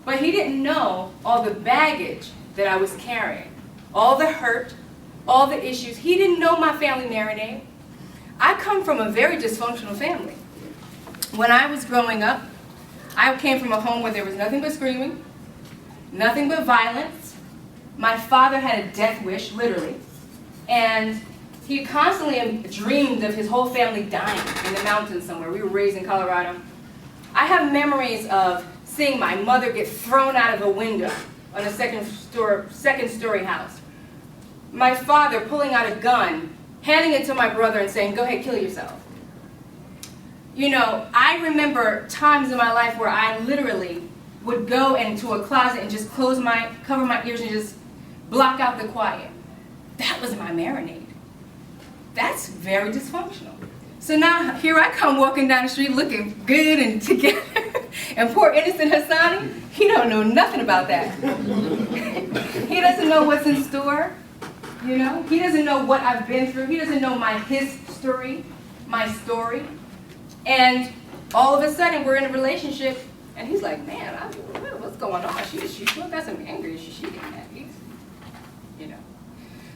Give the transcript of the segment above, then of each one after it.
But he didn't know all the baggage that I was carrying, all the hurt, all the issues. He didn't know my family marinade. I come from a very dysfunctional family. When I was growing up, I came from a home where there was nothing but screaming, nothing but violence. My father had a death wish, literally, and he constantly dreamed of his whole family dying in the mountains somewhere. We were raised in Colorado. I have memories of seeing my mother get thrown out of a window on a second-story house. My father pulling out a gun, handing it to my brother and saying, "Go ahead, kill yourself." You know, I remember times in my life where I literally would go into a closet and just cover my ears and just block out the quiet. That was my marinade. That's very dysfunctional. So now here I come walking down the street looking good and together, and poor innocent Hassani, he don't know nothing about that. He doesn't know what's in store, you know? He doesn't know what I've been through. He doesn't know my history, my story. And all of a sudden we're in a relationship, and he's like, "Man, what's going on? She got some anger issues she getting at." You know.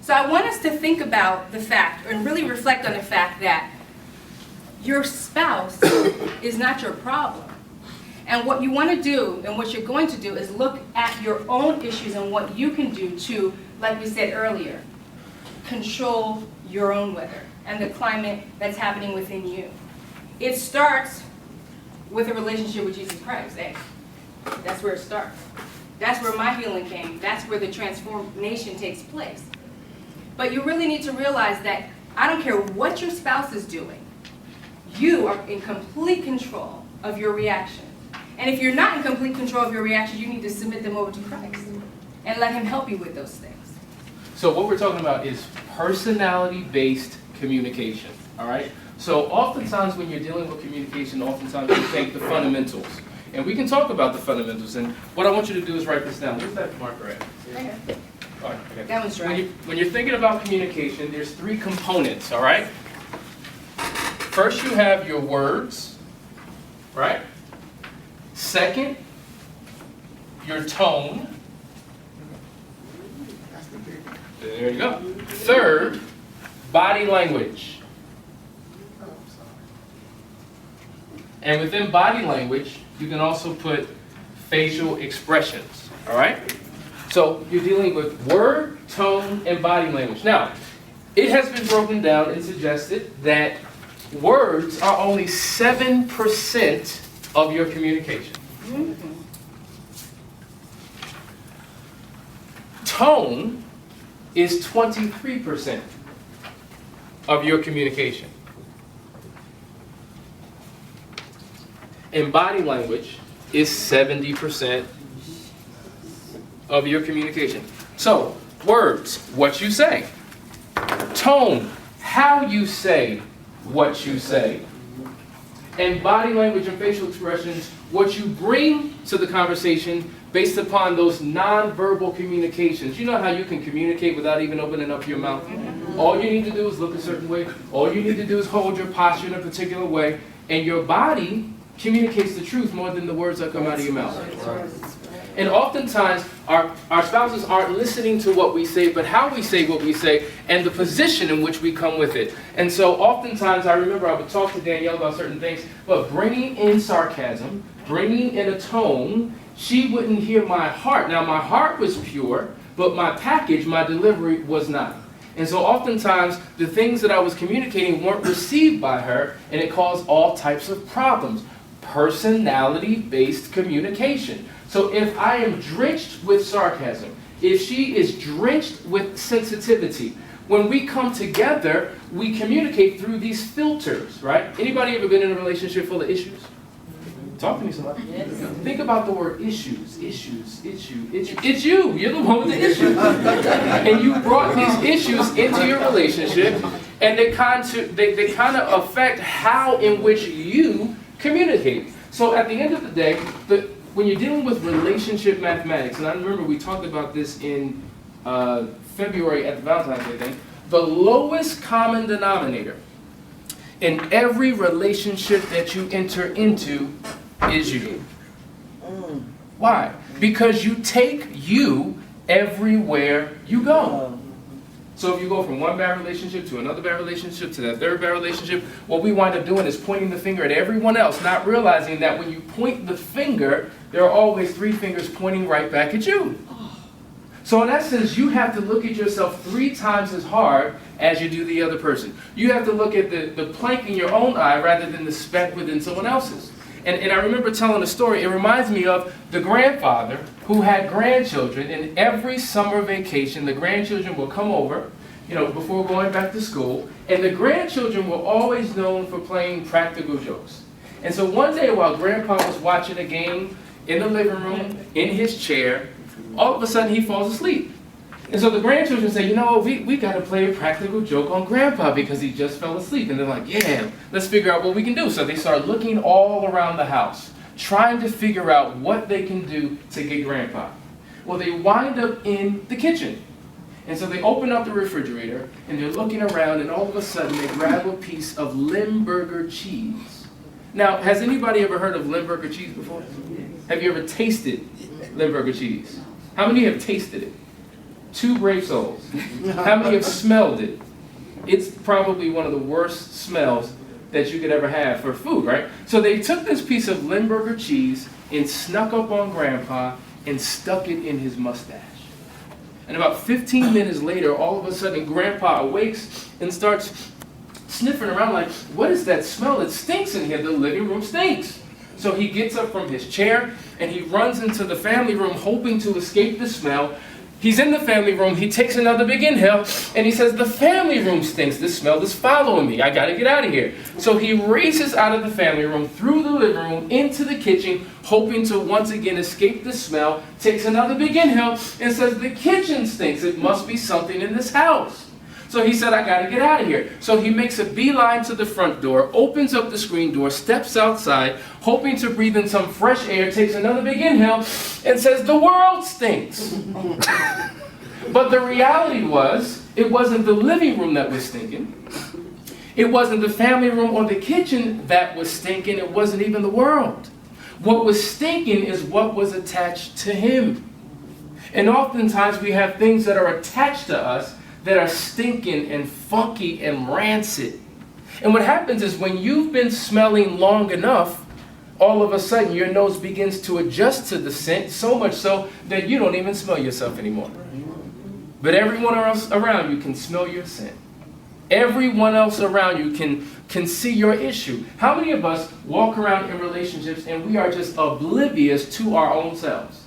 So I want us to think about the fact, and really reflect on the fact that your spouse is not your problem. And what you want to do, and what you're going to do, is look at your own issues and what you can do to, like we said earlier, control your own weather and the climate that's happening within you. It starts with a relationship with Jesus Christ. That's where it starts. That's where my healing came. That's where the transformation takes place. But you really need to realize that I don't care what your spouse is doing, you are in complete control of your reaction. And if you're not in complete control of your reaction, you need to submit them over to Christ and let him help you with those things. So what we're talking about is personality-based communication, all right? So oftentimes when you're dealing with communication, oftentimes you take the fundamentals. And we can talk about the fundamentals. And what I want you to do is write this down. Where's that marker at? Okay. All right, okay. That one's right. When you're thinking about communication, there's three components, all right? First, you have your words, right? Second, your tone. There you go. Third, body language. And within body language, you can also put facial expressions, all right? So you're dealing with word, tone, and body language. Now, it has been broken down and suggested that words are only 7% of your communication. Mm-hmm. Tone is 23% of your communication. And body language is 70% of your communication. So, words, what you say. Tone, how you say what you say. And body language and facial expressions, what you bring to the conversation based upon those nonverbal communications. You know how you can communicate without even opening up your mouth? All you need to do is look a certain way. All you need to do is hold your posture in a particular way. And your body communicates the truth more than the words that come out of your mouth. And oftentimes, our spouses aren't listening to what we say, but how we say what we say, and the position in which we come with it. And so oftentimes, I remember I would talk to Danielle about certain things, but bringing in sarcasm, bringing in a tone, she wouldn't hear my heart. Now, my heart was pure, but my package, my delivery was not. And so oftentimes, the things that I was communicating weren't received by her, and it caused all types of problems. Personality-based communication. So if I am drenched with sarcasm, if she is drenched with sensitivity, when we come together, we communicate through these filters, right? Anybody ever been in a relationship full of issues? Talk to me, somebody. Yes. Think about the word issues. It's you. You're the one with the issues. And you brought these issues into your relationship, and they kind of affect how in which you communicate. So at the end of the day, when you're dealing with relationship mathematics, and I remember we talked about this in February at the Valentine's Day thing, the lowest common denominator in every relationship that you enter into is you. Why? Because you take you everywhere you go. So if you go from one bad relationship to another bad relationship to that third bad relationship, what we wind up doing is pointing the finger at everyone else, not realizing that when you point the finger, there are always 3 fingers pointing right back at you. So in essence, you have to look at yourself 3 times as hard as you do the other person. You have to look at the plank in your own eye rather than the speck within someone else's. And I remember telling a story. It reminds me of the grandfather who had grandchildren, and every summer vacation, the grandchildren will come over, before going back to school, and the grandchildren were always known for playing practical jokes. And so one day while Grandpa was watching a game in the living room, in his chair, all of a sudden he falls asleep. And so the grandchildren say, we got to play a practical joke on Grandpa because he just fell asleep. And they're like, yeah, let's figure out what we can do. So they start looking all around the house, trying to figure out what they can do to get Grandpa. Well, they wind up in the kitchen. And so they open up the refrigerator, and they're looking around, and all of a sudden they grab a piece of Limburger cheese. Now, has anybody ever heard of Limburger cheese before? Have you ever tasted Limburger cheese? How many have tasted it? 2 brave souls. How many have smelled it? It's probably one of the worst smells that you could ever have for food, right? So they took this piece of Limburger cheese and snuck up on Grandpa and stuck it in his mustache. And about 15 minutes later, all of a sudden, Grandpa awakes and starts sniffing around like, what is that smell? It stinks in here. The living room stinks. So he gets up from his chair and he runs into the family room hoping to escape the smell. He's in the family room, he takes another big inhale, and he says, the family room stinks, this smell is following me, I gotta get out of here. So he races out of the family room, through the living room, into the kitchen, hoping to once again escape the smell, takes another big inhale, and says, the kitchen stinks, it must be something in this house. So he said, I gotta get out of here. So he makes a beeline to the front door, opens up the screen door, steps outside, hoping to breathe in some fresh air, takes another big inhale, and says, the world stinks. But the reality was, it wasn't the living room that was stinking. It wasn't the family room or the kitchen that was stinking. It wasn't even the world. What was stinking is what was attached to him. And oftentimes we have things that are attached to us that are stinking and funky and rancid. And what happens is when you've been smelling long enough, all of a sudden your nose begins to adjust to the scent, so much so that you don't even smell yourself anymore. But everyone else around you can smell your scent. Everyone else around you can see your issue. How many of us walk around in relationships and we are just oblivious to our own selves?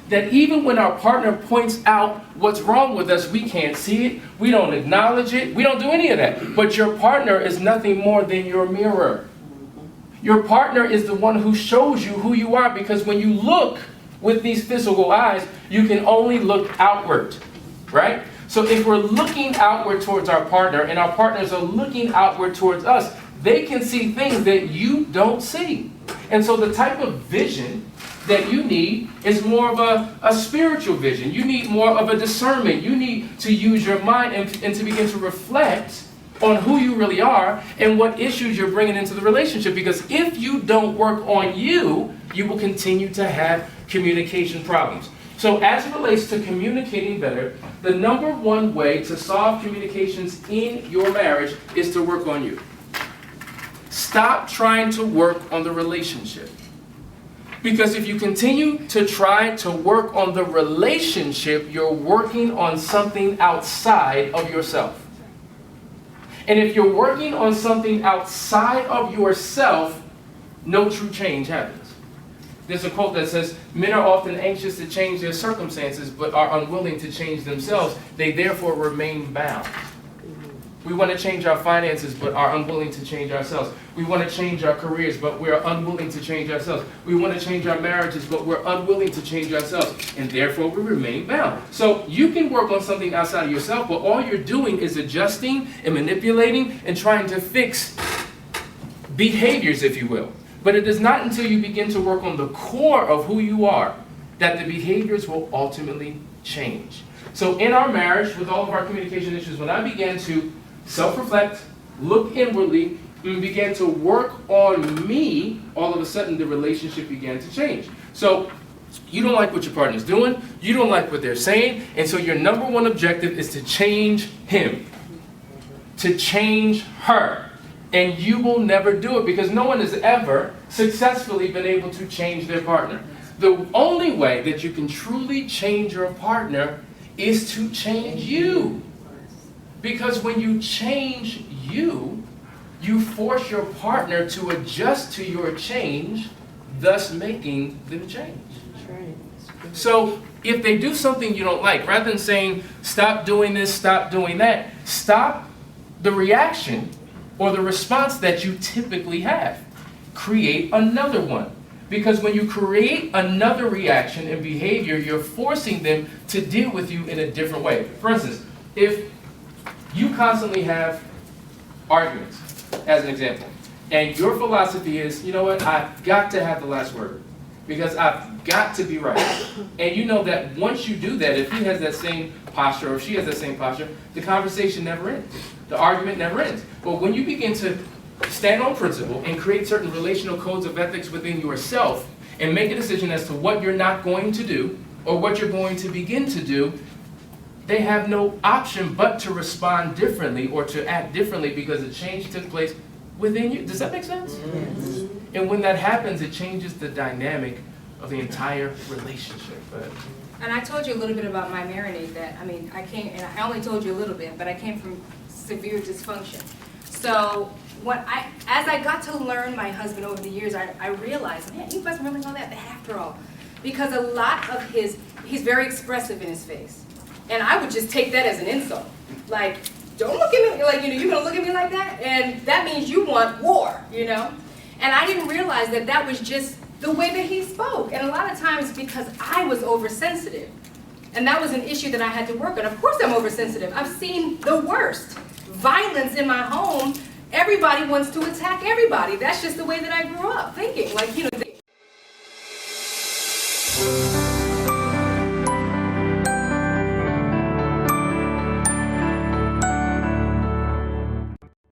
That even when our partner points out what's wrong with us, we can't see it, we don't acknowledge it, we don't do any of that. But your partner is nothing more than your mirror. Your partner is the one who shows you who you are, because when you look with these physical eyes, you can only look outward, right? So if we're looking outward towards our partner and our partners are looking outward towards us, they can see things that you don't see. And so the type of vision that you need is more of a spiritual vision. You need more of a discernment. You need to use your mind and to begin to reflect on who you really are and what issues you're bringing into the relationship. Because if you don't work on you, you will continue to have communication problems. So as it relates to communicating better, the number one way to solve communications in your marriage is to work on you. Stop trying to work on the relationship. Because if you continue to try to work on the relationship, you're working on something outside of yourself. And if you're working on something outside of yourself, no true change happens. There's a quote that says, men are often anxious to change their circumstances, but are unwilling to change themselves. They therefore remain bound. We want to change our finances, but are unwilling to change ourselves. We want to change our careers, but we're unwilling to change ourselves. We want to change our marriages, but we're unwilling to change ourselves. And therefore, we remain bound. So you can work on something outside of yourself, but all you're doing is adjusting and manipulating and trying to fix behaviors, if you will. But it is not until you begin to work on the core of who you are that the behaviors will ultimately change. So in our marriage, with all of our communication issues, when I began to self-reflect, look inwardly, and began to work on me, all of a sudden the relationship began to change. So you don't like what your partner's doing, you don't like what they're saying, and so your number one objective is to change him, to change her. And you will never do it because no one has ever successfully been able to change their partner. The only way that you can truly change your partner is to change you. Because when you change you, you force your partner to adjust to your change, thus making them change. So if they do something you don't like, rather than saying, stop doing this, stop doing that, stop the reaction or the response that you typically have. Create another one. Because when you create another reaction and behavior, you're forcing them to deal with you in a different way. For instance, if you constantly have arguments, as an example, and your philosophy is, you know what, I've got to have the last word, because I've got to be right. And you know that once you do that, if he has that same posture or if she has that same posture, the conversation never ends. The argument never ends. But when you begin to stand on principle and create certain relational codes of ethics within yourself and make a decision as to what you're not going to do or what you're going to begin to do, they have no option but to respond differently or to act differently because a change took place within you. Does that make sense? Yes. And when that happens, it changes the dynamic of the entire relationship. And I told you a little bit about my marinade that, I only told you a little bit, but I came from severe dysfunction. So as I got to learn my husband over the years, I realized, man, he wasn't really all that bad after all. Because a lot of he's very expressive in his face. And I would just take that as an insult. Like, don't look at me, like, you're gonna look at me like that? And that means you want war, And I didn't realize that that was just the way that he spoke. And a lot of times because I was oversensitive. And that was an issue that I had to work on. Of course I'm oversensitive. I've seen the worst. Violence in my home. Everybody wants to attack everybody. That's just the way that I grew up thinking. Like,